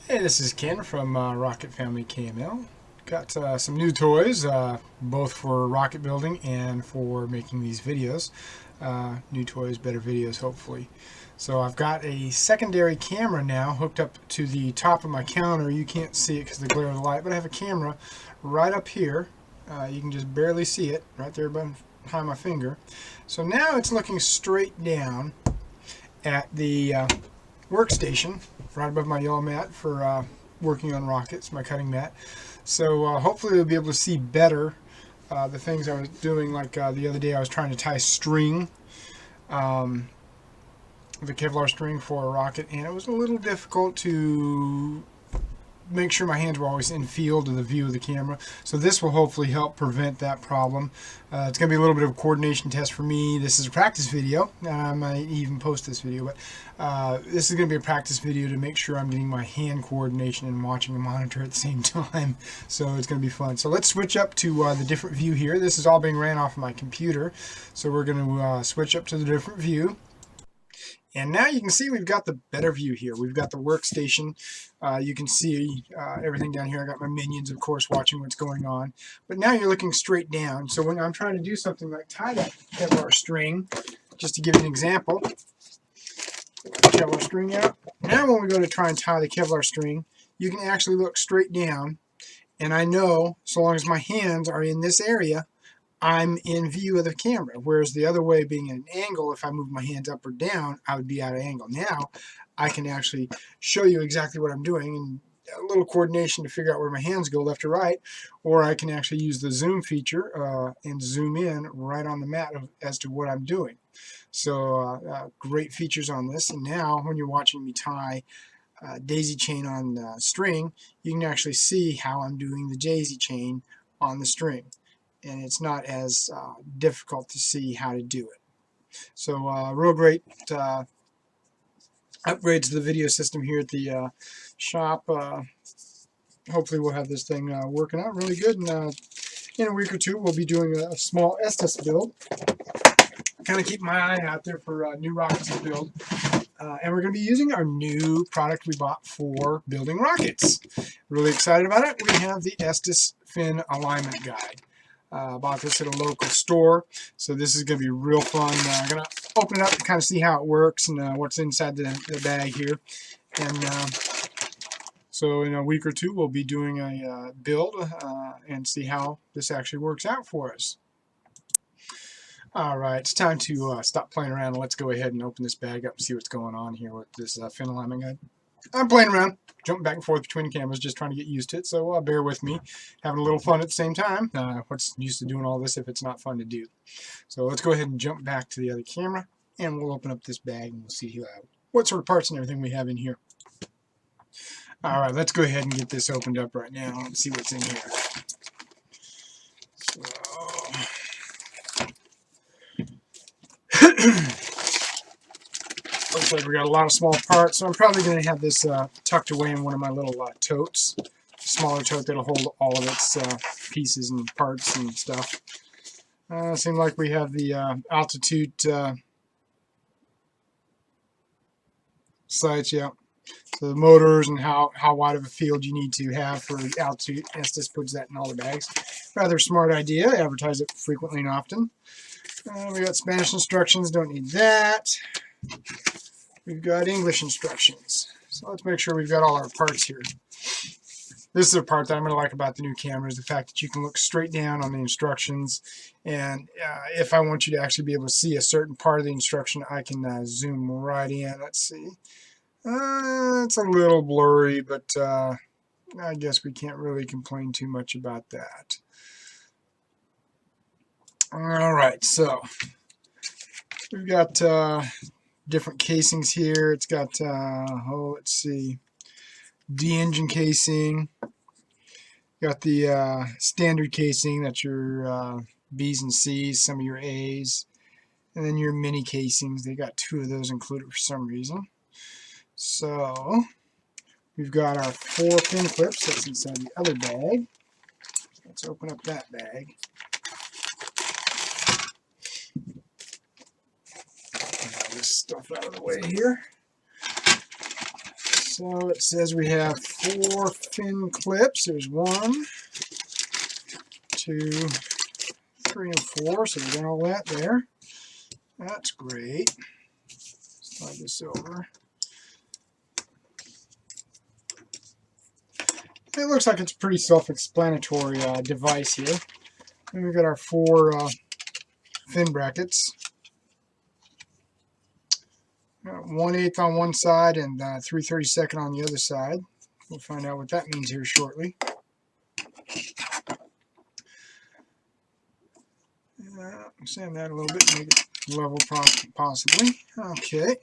Hey, this is Ken from Rocket Family KML. Got some new toys, both for rocket building and for making these videos. New toys, better videos, hopefully. So I've got a secondary camera now hooked up to the top of my counter. You can't see it because of the glare of the light, but I have a camera right up here. You can just barely see it right there behind my finger. So now it's looking straight down at the workstation right above my yellow mat for working on rockets, my cutting mat. So hopefully we'll be able to see better the things I was doing. Like the other day I was trying to tie string, the Kevlar string for a rocket, and it was a little difficult to make sure my hands were always in field of the view of the camera. So this will hopefully help prevent that problem. It's going to be a little bit of a coordination test for me. This is a practice video. I might even post this video, but this is going to be a practice video to make sure I'm getting my hand coordination and watching a monitor at the same time. So it's going to be fun. So let's switch up to the different view here. This is all being ran off of my computer. So we're going to switch up to the different view. And now you can see we've got the better view here. We've got the workstation. You can see everything down here. I got my minions, of course, watching what's going on. But now you're looking straight down. So when I'm trying to do something like tie that Kevlar string, just to give you an example, Kevlar string out. Now when we go to try and tie the Kevlar string, you can actually look straight down. And I know, so long as my hands are in this area, I'm in view of the camera, whereas the other way, being at an angle, if I move my hands up or down, I would be out of angle. Now I can actually show you exactly what I'm doing and a little coordination to figure out where my hands go, left or right, or I can actually use the zoom feature and zoom in right on the mat as to what I'm doing. So great features on this. And now when you're watching me tie daisy chain on the string, you can actually see how I'm doing the daisy chain on the string. And it's not as difficult to see how to do it. So real great upgrade to the video system here at the shop. Hopefully we'll have this thing working out really good, and in a week or two we'll be doing a small Estes build. Kind of keep my eye out there for new rockets to build. And we're going to be using our new product we bought for building rockets. Really excited about it. We have the Estes Fin Alignment Guide. Bought this at a local store, so this is going to be real fun. I'm going to open it up and kind of see how it works and what's inside the bag here. And so in a week or two we'll be doing a build and see how this actually works out for us. Alright, it's time to stop playing around and let's go ahead and open this bag up and see what's going on here with this fin alignment guide. I'm playing around, jumping back and forth between cameras, just trying to get used to it, so bear with me. Having a little fun at the same time. What's used to doing all this if it's not fun to do? So let's go ahead and jump back to the other camera, and we'll open up this bag and we'll see what sort of parts and everything we have in here. Alright, let's go ahead and get this opened up right now and see what's in here. So looks like we got a lot of small parts, so I'm probably going to have this tucked away in one of my little totes. Smaller tote that'll hold all of its pieces and parts and stuff. Seems like we have the altitude sights, yeah. So the motors and how wide of a field you need to have for altitude. Estes puts that in all the bags. Rather smart idea. Advertise it frequently and often. We got Spanish instructions. Don't need that. We've got English instructions. So let's make sure we've got all our parts here. This is a part that I'm going to like about the new camera, is the fact that you can look straight down on the instructions, and if I want you to actually be able to see a certain part of the instruction, I can zoom right in. Let's see. It's a little blurry, but I guess we can't really complain too much about that. Alright, so we've got different casings here. It's got, let's see, D-engine casing. Got the standard casing, that's your B's and C's, some of your A's, and then your mini casings. They got two of those included for some reason. So we've got our 4 pin clips that's inside the other bag. Let's open up that bag. Get this stuff out of the way here. So it says we have 4 fin clips. There's 1, 2, 3, and 4. So we got all that there. That's great. Slide this over. It looks like it's a pretty self-explanatory device here. And we've got our 4 fin brackets. 1/8 on one side and 3/32 on the other side. We'll find out what that means here shortly. Sand that a little bit, make it level possibly. Okay.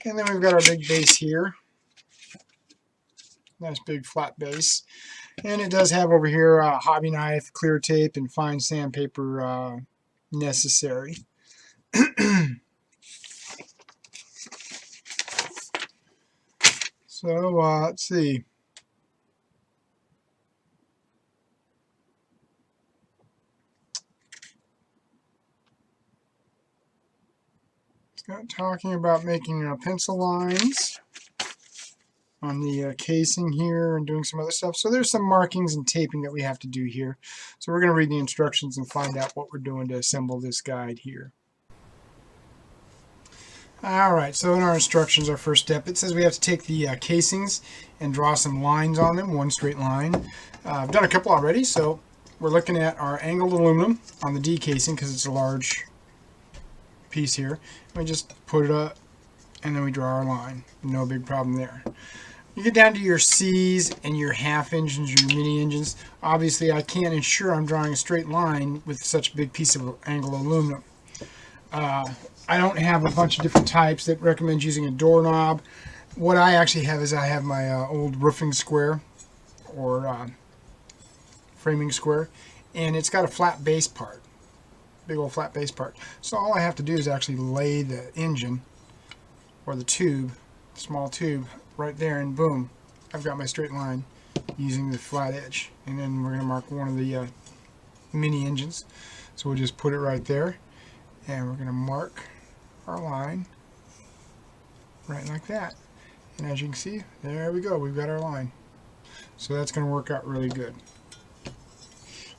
And then we've got our big base here. Nice big flat base. And it does have over here a hobby knife, clear tape, and fine sandpaper necessary. So let's see. It's talking about making pencil lines on the casing here and doing some other stuff. So there's some markings and taping that we have to do here. So we're going to read the instructions and find out what we're doing to assemble this guide here. Alright, so in our instructions, our first step, it says we have to take the casings and draw some lines on them, one straight line. I've done a couple already, so we're looking at our angled aluminum on the D casing because it's a large piece here. We just put it up and then we draw our line. No big problem there. You get down to your C's and your half engines, your mini engines. Obviously, I can't ensure I'm drawing a straight line with such a big piece of angled aluminum. I don't have a bunch of different types that recommend using a doorknob. What I actually have is I have my old roofing square or framing square, and it's got a flat base part, big old flat base part. So all I have to do is actually lay the engine or the tube, small tube, right there, and boom, I've got my straight line using the flat edge. And then we're going to mark one of the mini engines. So we'll just put it right there, and we're going to mark our line right like that. And as you can see, there we go, we've got our line. So that's going to work out really good.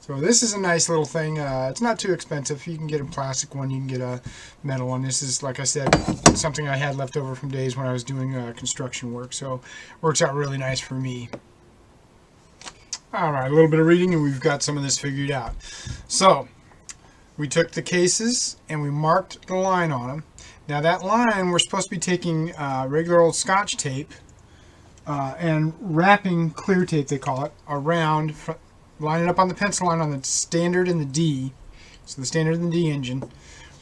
So this is a nice little thing. It's not too expensive. You can get a plastic one, you can get a metal one. This is, like I said, something I had left over from days when I was doing construction work. So it works out really nice for me. Alright, a little bit of reading and we've got some of this figured out. So we took the cases and we marked the line on them. Now that line, we're supposed to be taking regular old Scotch tape and wrapping clear tape, they call it, around, line it up on the pencil line on the standard and the D. So the standard and the D engine.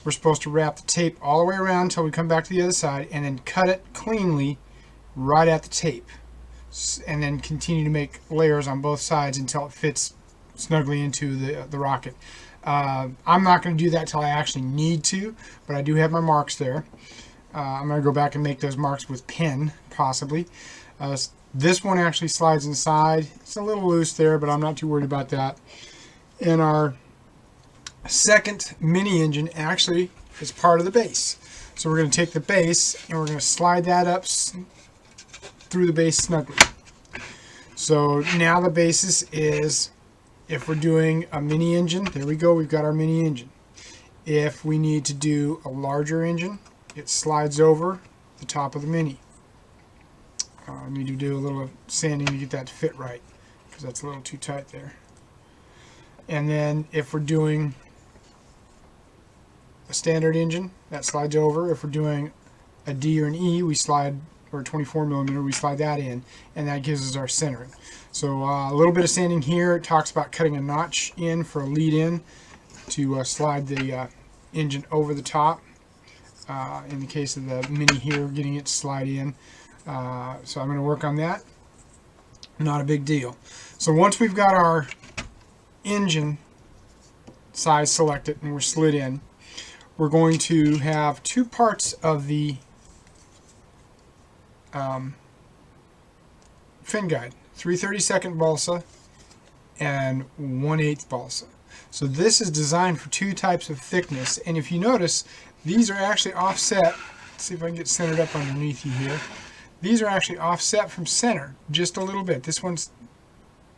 We're supposed to wrap the tape all the way around until we come back to the other side and then cut it cleanly right at the tape. And then continue to make layers on both sides until it fits snugly into the rocket. I'm not going to do that till I actually need to, but I do have my marks there. I'm going to go back and make those marks with pen, possibly. This one actually slides inside. It's a little loose there, but I'm not too worried about that. And our second mini engine actually is part of the base. So we're going to take the base and we're going to slide that up through the base snugly. So now the basis is, if we're doing a mini engine, there we go, we've got our mini engine. If we need to do a larger engine, it slides over the top of the mini. I need to do a little sanding to get that to fit right, because that's a little too tight there. And then if we're doing a standard engine, that slides over. If we're doing a D or an E, we slide, or a 24 millimeter, we slide that in, and that gives us our centering. So a little bit of sanding here. It talks about cutting a notch in for a lead in to slide the engine over the top. In the case of the mini here, getting it to slide in. So I'm going to work on that. Not a big deal. So once we've got our engine size selected and we're slid in, we're going to have two parts of the fin guide. 3/32 balsa and 1/8 balsa. So this is designed for two types of thickness, and if you notice, these are actually offset. Let's see if I can get centered up underneath you here. these are actually offset from center just a little bit. This one's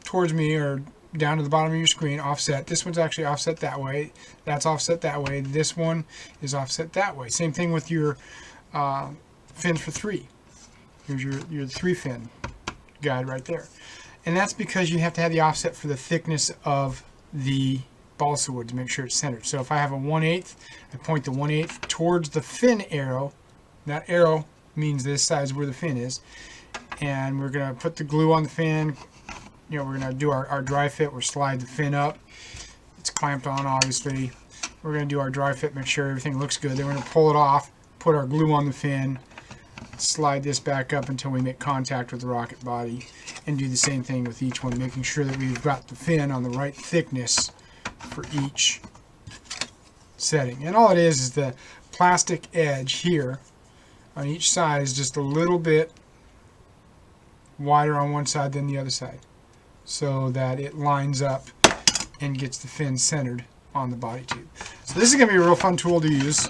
towards me or down to the bottom of your screen, offset. This one's actually offset that way. That's offset that way. This one is offset that way. Same thing with your fins for 3. Here's your 3 fin guide right there. And that's because you have to have the offset for the thickness of the balsa wood to make sure it's centered. So if I have a 1/8, I point the 1/8 towards the fin arrow. That arrow means this side is where the fin is. And we're going to put the glue on the fin. You know, we're going to do our dry fit. We'll slide the fin up. It's clamped on, obviously. We're going to do our dry fit, make sure everything looks good. Then we're going to pull it off, put our glue on the fin, slide this back up until we make contact with the rocket body, and do the same thing with each one, making sure that we've got the fin on the right thickness for each setting. And all it is the plastic edge here on each side is just a little bit wider on one side than the other side, so that it lines up and gets the fin centered on the body tube. So this is going to be a real fun tool to use.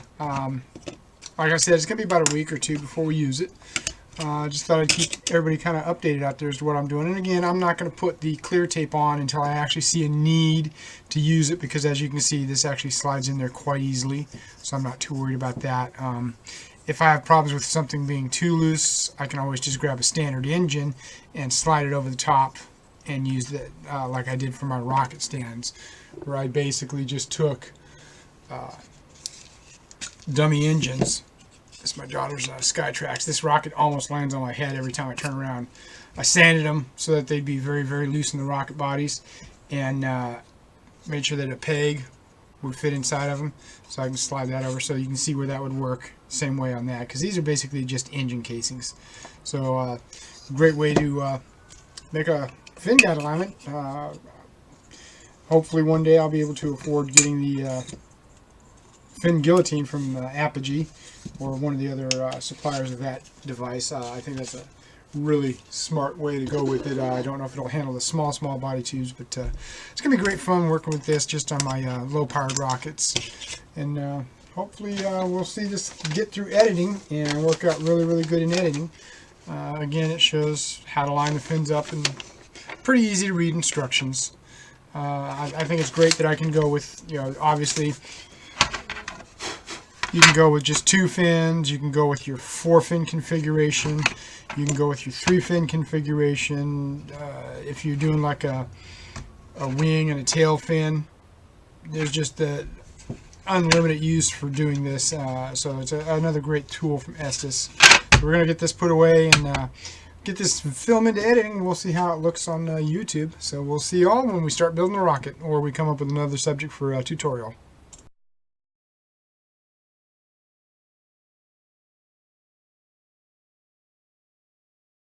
Like I said, it's going to be about a week or two before we use it. Just thought I'd keep everybody kind of updated out there as to what I'm doing. And again, I'm not going to put the clear tape on until I actually see a need to use it, because as you can see, this actually slides in there quite easily, so I'm not too worried about that. If I have problems with something being too loose, I can always just grab a standard engine and slide it over the top and use that, like I did for my rocket stands, where I basically just took dummy engines. This is my daughter's Skytrax. This rocket almost lands on my head every time I turn around. I sanded them so that they'd be very, very loose in the rocket bodies, and made sure that a peg would fit inside of them, so I can slide that over so you can see where that would work. Same way on that, because these are basically just engine casings. So great way to make a fin guide alignment. Hopefully one day I'll be able to afford getting the fin guillotine from Apogee or one of the other suppliers of that device. I think that's a really smart way to go with it. I don't know if it'll handle the small body tubes, but it's going to be great fun working with this just on my low-powered rockets. And hopefully we'll see this get through editing and work out really, really good in editing. Again, it shows how to line the fins up and pretty easy to read instructions. I think it's great that I can go with, you know, obviously you can go with just 2 fins, you can go with your 4-fin configuration, you can go with your 3-fin configuration. If you're doing like a wing and a tail fin, there's just the unlimited use for doing this. So it's another great tool from Estes. So we're going to get this put away and get this film into editing. We'll see how it looks on YouTube. So we'll see you all when we start building a rocket, or we come up with another subject for a tutorial.